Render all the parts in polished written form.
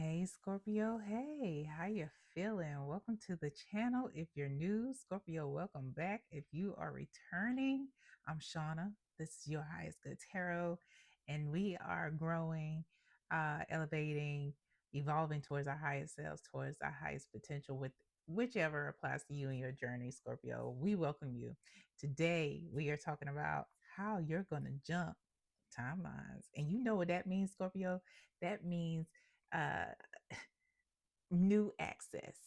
Hey Scorpio, hey, how you feeling? Welcome to the channel. If you're new, Scorpio, welcome back. If you are returning, I'm Shauna. This is your highest good tarot, and we are growing, elevating, evolving towards our highest selves, towards our highest potential with whichever applies to you in your journey, Scorpio. We welcome you. Today, we are talking about how you're going to jump timelines. And you know what that means, Scorpio? That means uh, new access,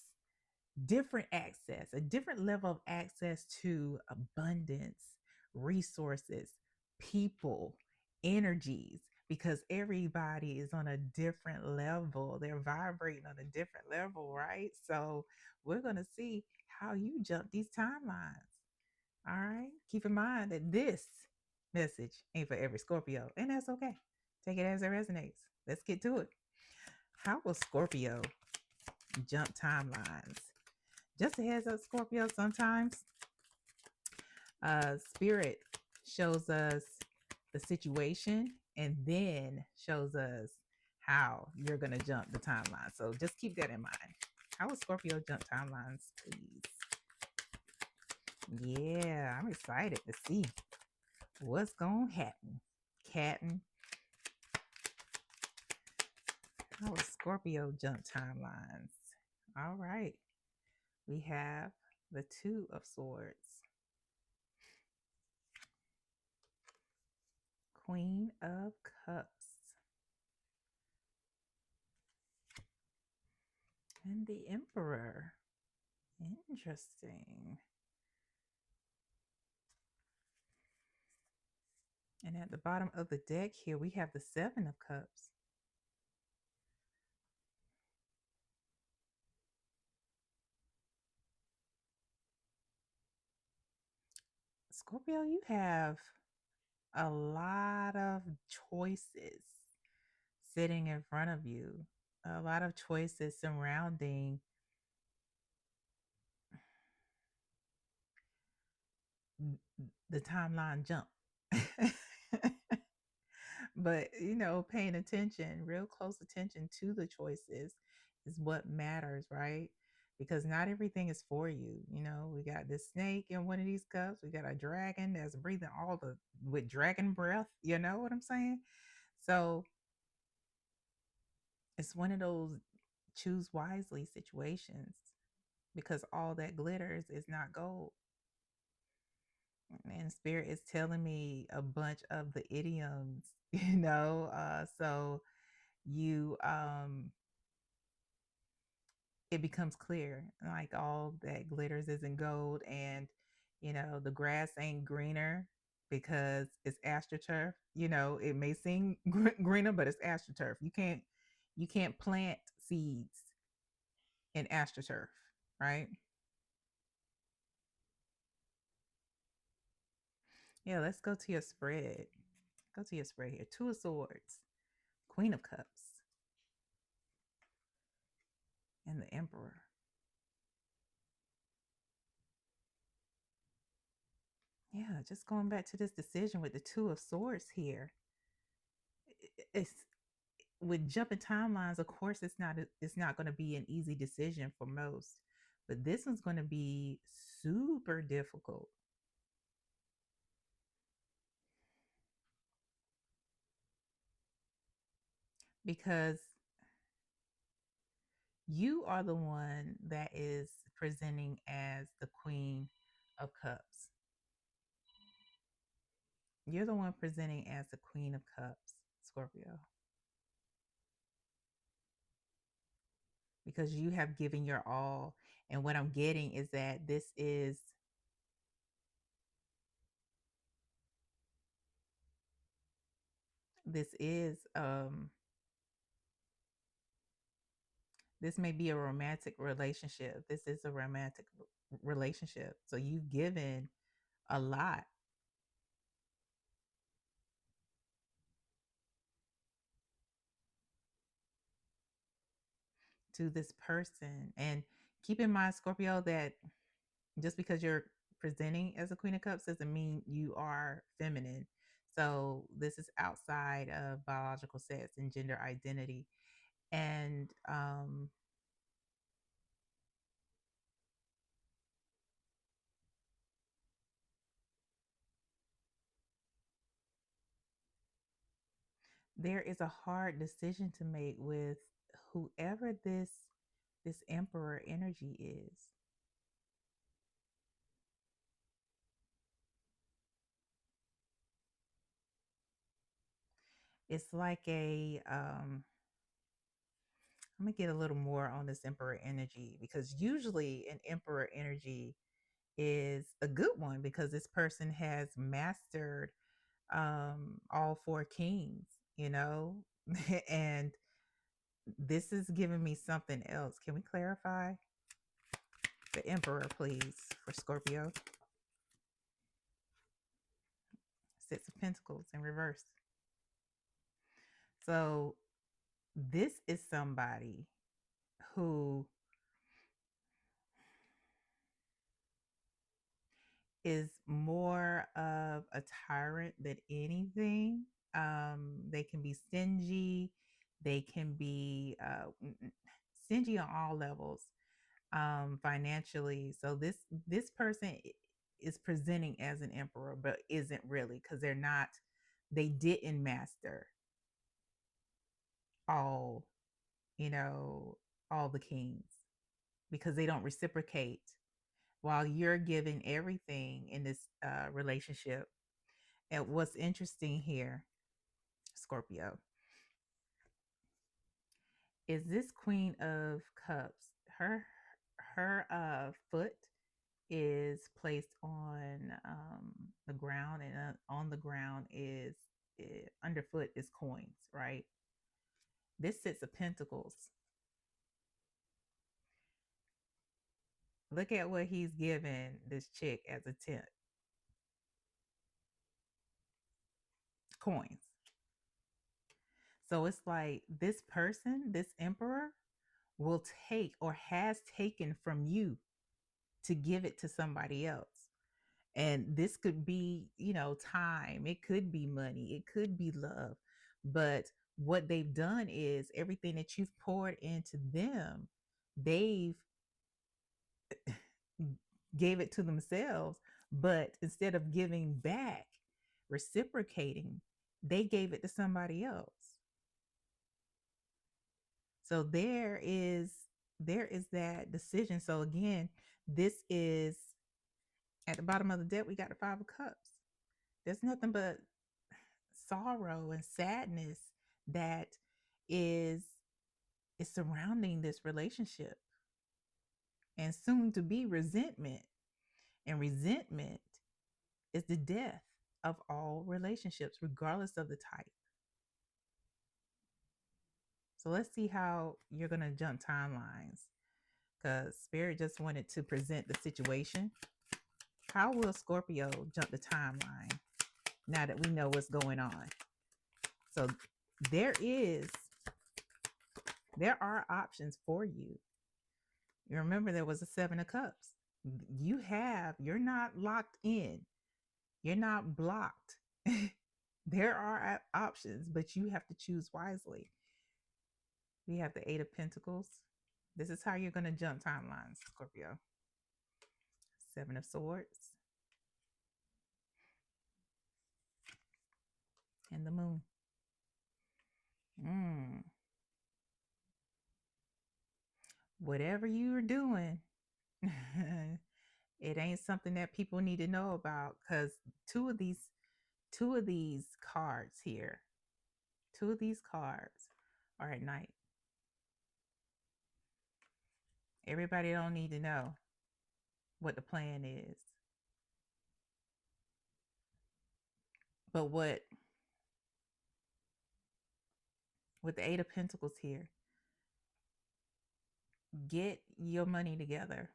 a different level of access to abundance, resources, people, energies, because everybody is on a different level. They're vibrating on a different level, right? So we're going to see how you jump these timelines. All right. Keep in mind that this message ain't for every Scorpio, and that's okay. Take it as it resonates. Let's get to it. How will Scorpio jump timelines? Just a heads up, Scorpio, sometimes spirit shows us the situation and then shows us how you're going to jump the timeline. So just keep that in mind. How will Scorpio jump timelines, please? Yeah, I'm excited to see what's going to happen. Captain, how will Scorpio jump timelines? All right. We have the Two of Swords, Queen of Cups, and the Emperor. Interesting. And at the bottom of the deck here, we have the Seven of Cups. Scorpio, you have a lot of choices sitting in front of you, a lot of choices surrounding the timeline jump. But, paying attention, real close attention to the choices is what matters, right? Because not everything is for you. We got this snake in one of these cups. We got a dragon that's breathing all the with dragon breath. You know what I'm saying? So it's one of those choose wisely situations because all that glitters is not gold. And spirit is telling me a bunch of the idioms, so you it becomes clear like all that glitters isn't gold, and the grass ain't greener because it's astroturf. It may seem greener, but it's astroturf. You can't plant seeds in astroturf, right? Yeah, let's go to your spread. Go to your spread here. Two of Swords, Queen of Cups, and the Emperor. Yeah, just going back to this decision with the Two of Swords here. It's with jumping timelines. Of course, it's not going to be an easy decision for most, but this one's going to be super difficult because you are the one that is presenting as the Queen of Cups. You're the one presenting as the Queen of Cups, Scorpio, because you have given your all. And what I'm getting is that this is this may be a romantic relationship. This is a romantic relationship. So you've given a lot to this person. And keep in mind, Scorpio, that just because you're presenting as a Queen of Cups doesn't mean you are feminine. So this is outside of biological sex and gender identity. And there is a hard decision to make with whoever this emperor energy is. It's like a I'm gonna get a little more on this emperor energy, because usually an emperor energy is a good one because this person has mastered all four kings, you know. And this is giving me something else. Can we clarify the emperor, please, for Scorpio? Six of Pentacles in reverse. So this is somebody who is more of a tyrant than anything. They can be stingy. They can be stingy on all levels, financially. So this person is presenting as an emperor, but isn't really, because they're not. They didn't master all, you know, all the kings, because they don't reciprocate while you're giving everything in this relationship. And what's interesting here, Scorpio, is this Queen of Cups. Her foot is placed on the ground, and on the ground is underfoot is coins, right? This Six of Pentacles. Look at what he's given this chick as a tip: coins. So it's like this person, this emperor, will take or has taken from you to give it to somebody else. And this could be, you know, time, it could be money, it could be love. But what they've done is everything that you've poured into them, they've gave it to themselves. But instead of giving back, reciprocating, they gave it to somebody else. So there is that decision. So again, this is at the bottom of the deck. We got the Five of Cups. There's nothing but sorrow and sadness that is is surrounding this relationship, and soon to be resentment. And resentment is the death of all relationships, regardless of the type. So let's see how you're going to jump timelines, because Spirit just wanted to present the situation. How will Scorpio jump the timeline now that we know what's going on? So there is there are options for you. You remember there was a Seven of Cups. You're not locked in. You're not blocked. There are options, but you have to choose wisely. We have the Eight of Pentacles. This is how you're going to jump timelines, Scorpio. Seven of Swords. And the Moon. Whatever you're doing, it ain't something that people need to know about, because two of these cards here, two of these cards are at night. Everybody don't need to know what the plan is. But what with the Eight of Pentacles here, get your money together.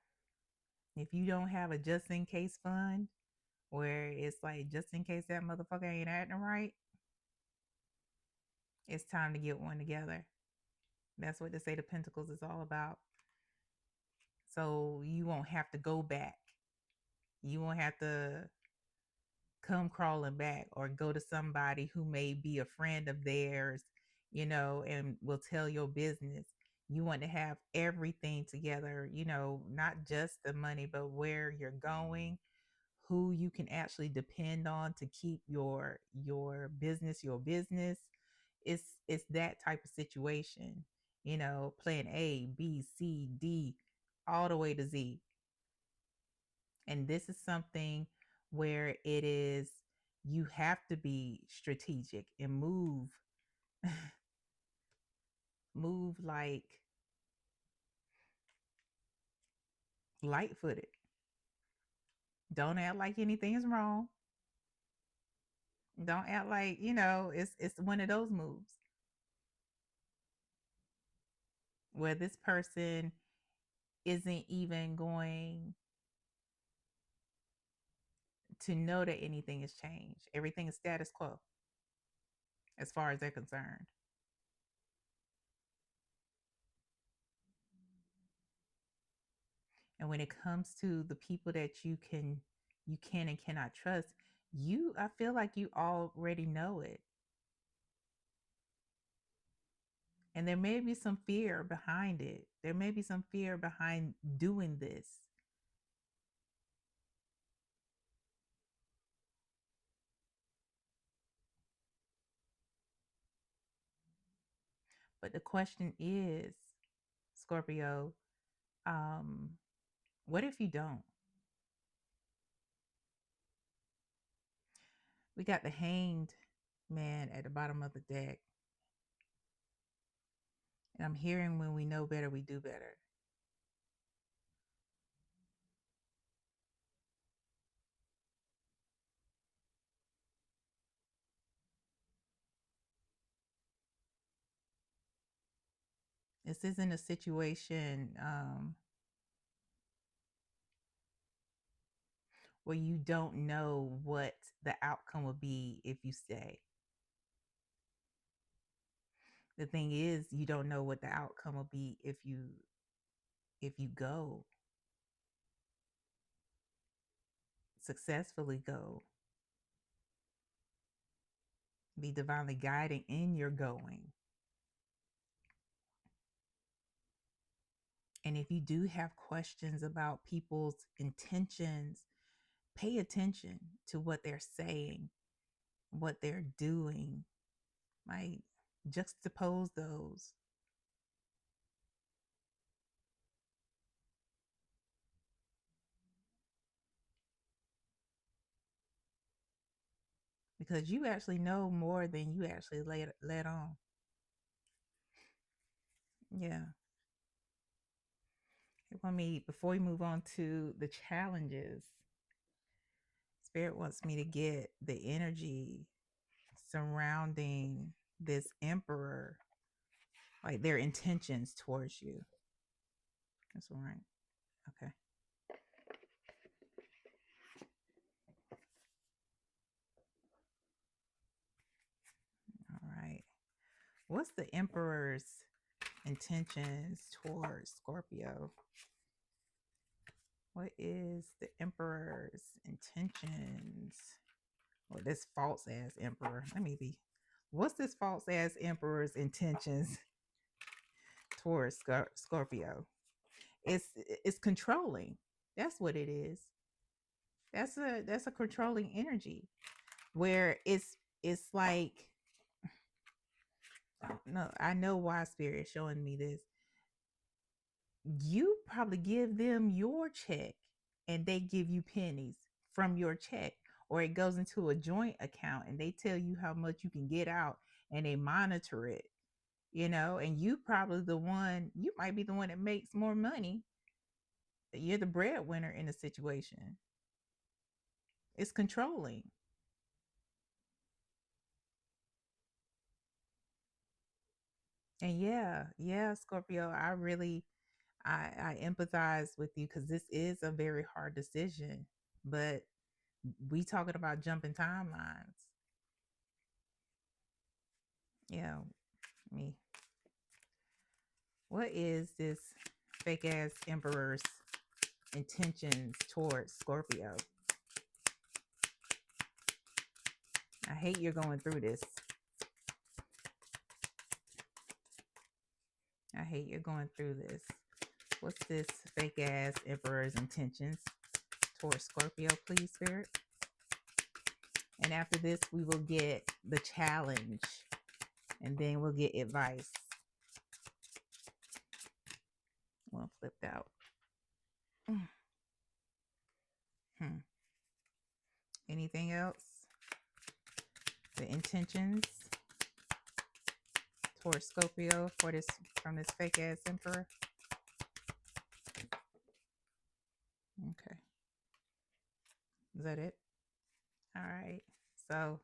If you don't have a just in case fund, where it's like just in case that motherfucker ain't acting right, it's time to get one together. That's what the Eight of Pentacles is all about. So you won't have to go back. You won't have to come crawling back or go to somebody who may be a friend of theirs and will tell your business. You want to have everything together, not just the money, but where you're going, who you can actually depend on to keep your business. It's that type of situation, plan A, B, C, D, all the way to Z. And this is something where it is, you have to be strategic and move like light footed. Don't act like anything is wrong. Don't act like, it's one of those moves where this person isn't even going to know that anything has changed. Everything is status quo as far as they're concerned. And when it comes to the people that you can and cannot trust, I feel like you already know it. And there may be some fear behind it. There may be some fear behind doing this. But the question is, Scorpio, um, what if you don't? We got the hanged man at the bottom of the deck. And I'm hearing, when we know better, we do better. This isn't a situation where you don't know what the outcome will be if you stay. The thing is, you don't know what the outcome will be if you go, successfully go, be divinely guided in your going. And if you do have questions about people's intentions, pay attention to what they're saying, what they're doing. Like, juxtapose those. Because you actually know more than you actually let on. Yeah. Before we move on to the challenges, Spirit wants me to get the energy surrounding this emperor, like their intentions towards you. That's all right. Okay. All right. What's the emperor's intentions towards Scorpio? What is the emperor's intentions? Or this false ass emperor. What's this false ass emperor's intentions towards Scorpio? It's controlling. That's what it is. That's a controlling energy, where it's like, no, I know why Spirit is showing me this. You probably give them your check and they give you pennies from your check, or it goes into a joint account and they tell you how much you can get out and they monitor it, and you might be the one that makes more money. You're the breadwinner in the situation. It's controlling. And yeah, Scorpio, I empathize with you, because this is a very hard decision. But we talking about jumping timelines. Yeah, me. What is this fake ass emperor's intentions towards Scorpio? I hate you're going through this. I hate you're going through this. What's this fake ass emperor's intentions towards Scorpio, please, Spirit? And after this, we will get the challenge and then we'll get advice. One flipped out. Hmm. Anything else? The intentions towards Scorpio for this from this fake ass emperor. Okay. Is that it? All right. So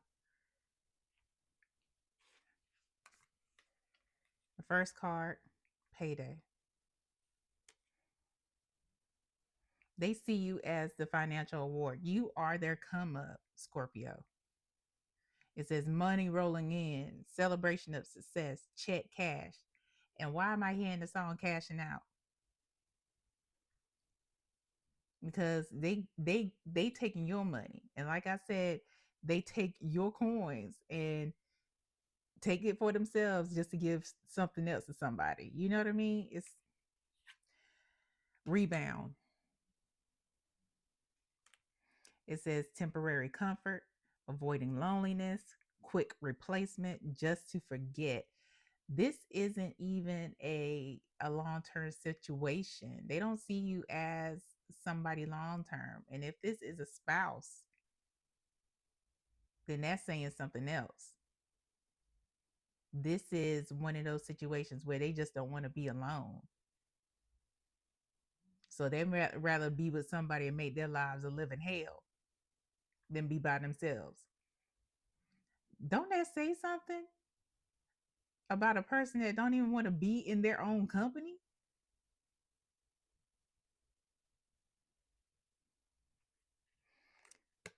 the first card, payday. They see you as the financial award. You are their come up, Scorpio. It says money rolling in, celebration of success, check cash. And why am I hearing the song cashing out? Because they taking your money. And like I said, they take your coins and take it for themselves just to give something else to somebody. You know what I mean? It's rebound. It says temporary comfort, avoiding loneliness, quick replacement, just to forget. This isn't even a long-term situation. They don't see you as somebody long-term. And if this is a spouse, then that's saying something else. This is one of those situations where they just don't want to be alone. So they'd rather be with somebody and make their lives a living hell than be by themselves. Don't that say something about a person that don't even want to be in their own company?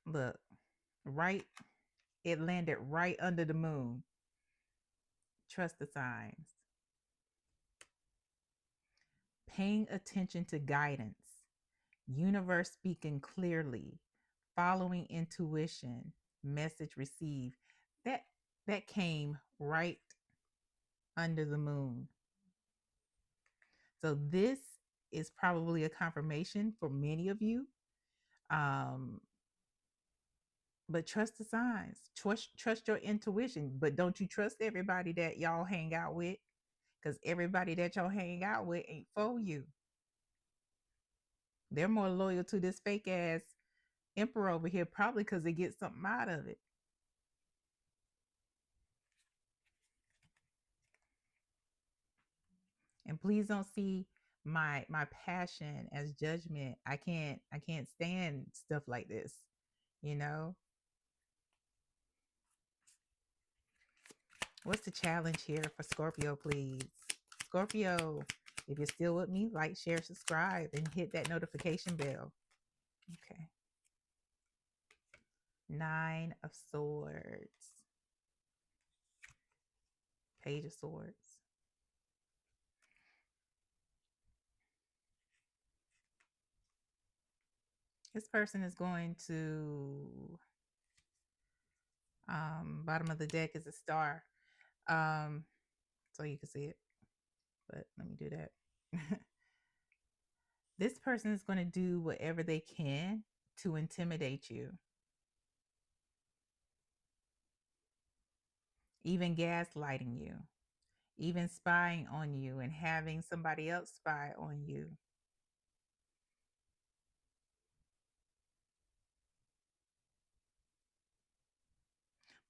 Look, right, it landed right under the moon. Trust the signs. Paying attention to guidance. Universe speaking clearly. Following intuition. Message received. That that came right under the moon. So this is probably a confirmation for many of you. Um, but trust the signs. Trust your intuition. But don't you trust everybody that y'all hang out with? Because everybody that y'all hang out with ain't for you. They're more loyal to this fake ass emperor over here, probably because they get something out of it. And please don't see my passion as judgment. I can't stand stuff like this, you know. What's the challenge here for Scorpio, please? Scorpio, if you're still with me, like, share, subscribe, and hit that notification bell. Okay. Nine of Swords. Page of Swords. This person is going to bottom of the deck is a star. So you can see it. But let me do that. This person is going to do whatever they can to intimidate you. Even gaslighting you, even spying on you and having somebody else spy on you.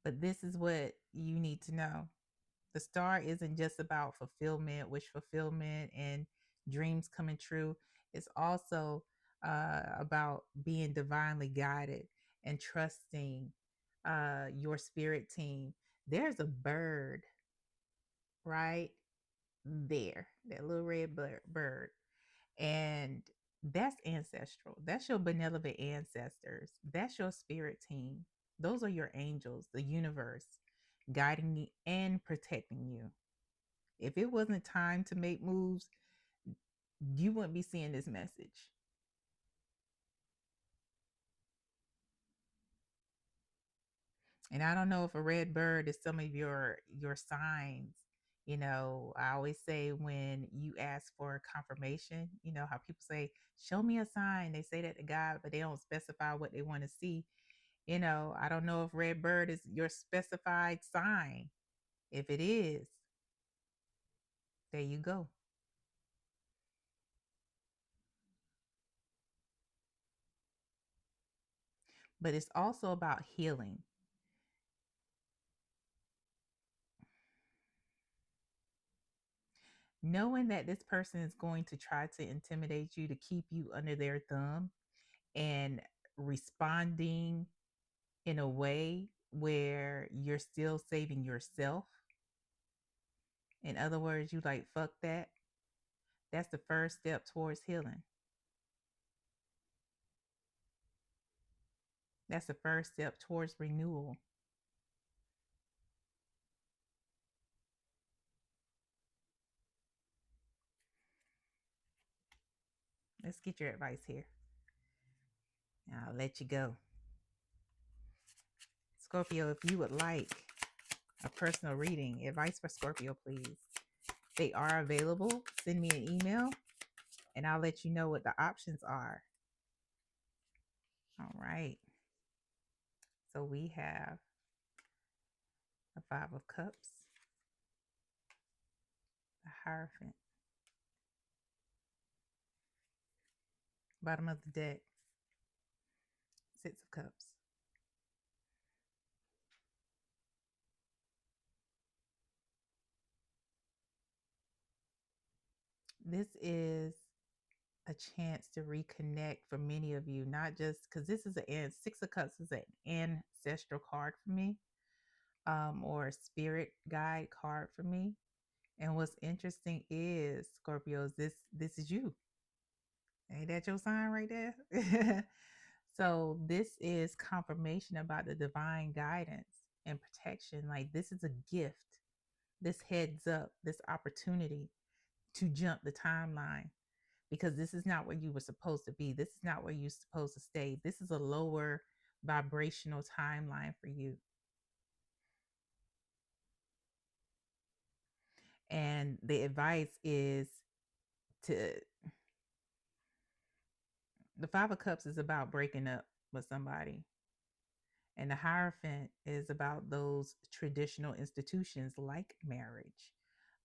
But this is what you need to know. The star isn't just about fulfillment, wish fulfillment, and dreams coming true. It's also about being divinely guided and trusting your spirit team. There's a bird right there, that little red bird. And that's ancestral. That's your benevolent ancestors. That's your spirit team. Those are your angels, the universe guiding you and protecting you. If it wasn't time to make moves, you wouldn't be seeing this message. And I don't know if a red bird is some of your signs, I always say when you ask for confirmation, how people say, show me a sign. They say that to God, but they don't specify what they want to see. I don't know if red bird is your specified sign. If it is, there you go. But it's also about healing. Knowing that this person is going to try to intimidate you to keep you under their thumb and responding in a way where you're still saving yourself. In other words, you like, fuck that. That's the first step towards healing. That's the first step towards renewal. Let's get your advice here. I'll let you go. Scorpio, if you would like a personal reading, advice for Scorpio, please. They are available. Send me an email and I'll let you know what the options are. All right. So we have the Five of Cups, the Hierophant, bottom of the deck, Six of Cups. This is a chance to reconnect for many of you, not just because this is an Six of Cups is an ancestral card for me, or a spirit guide card for me. And what's interesting is, Scorpios, this is you. Ain't that your sign right there? So this is confirmation about the divine guidance and protection. Like, this is a gift, this heads up, this opportunity to jump the timeline, because this is not where you were supposed to be. This is not where you're supposed to stay. This is a lower vibrational timeline for you. And the advice is to, the Five of Cups is about breaking up with somebody. And the Hierophant is about those traditional institutions like marriage,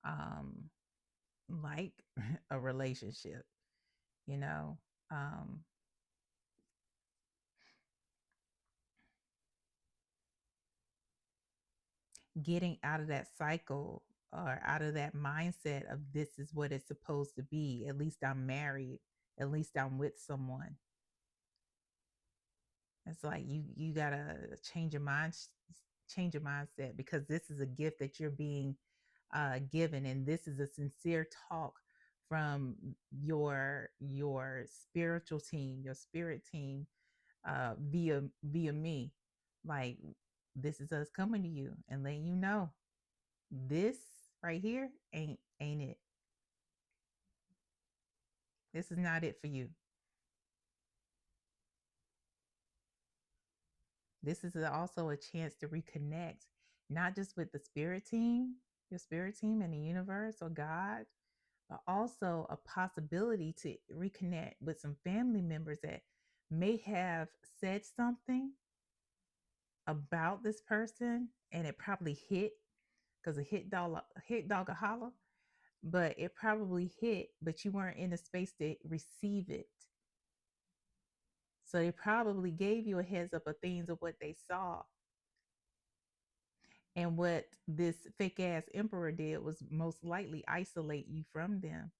um, like a relationship, you know. Um, Getting out of that cycle or out of that mindset of this is what it's supposed to be. At least I'm married. At least I'm with someone. It's like you gotta change your mind, change your mindset, because this is a gift that you're being given, and this is a sincere talk from your spiritual team, your spirit team, via me. Like, this is us coming to you and letting you know this right here ain't it. This is not it for you. This is also a chance to reconnect, not just with the spirit team, your spirit team and the universe or God, but also a possibility to reconnect with some family members that may have said something about this person and it probably hit, because a hit dog a holler, but it probably hit, but you weren't in a space to receive it. So they probably gave you a heads up of things of what they saw. And what this fake ass emperor did was most likely isolate you from them.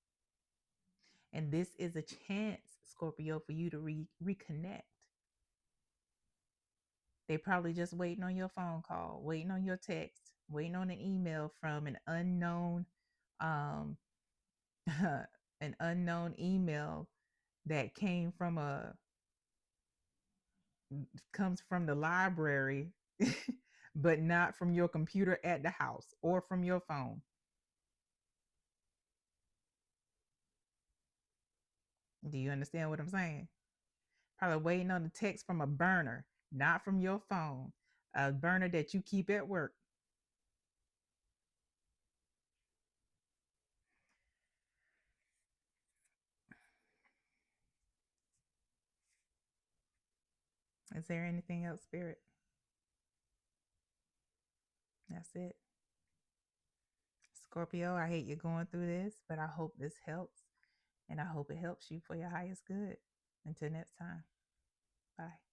And this is a chance, Scorpio, for you to reconnect. They probably just waiting on your phone call, waiting on your text, waiting on an email from an unknown, um, an unknown email that comes from the library, but not from your computer at the house or from your phone. Do you understand what I'm saying? Probably waiting on the text from a burner, not from your phone, a burner that you keep at work. Is there anything else, Spirit? That's it. Scorpio, I hate you going through this, but I hope this helps. And I hope it helps you for your highest good. Until next time, bye.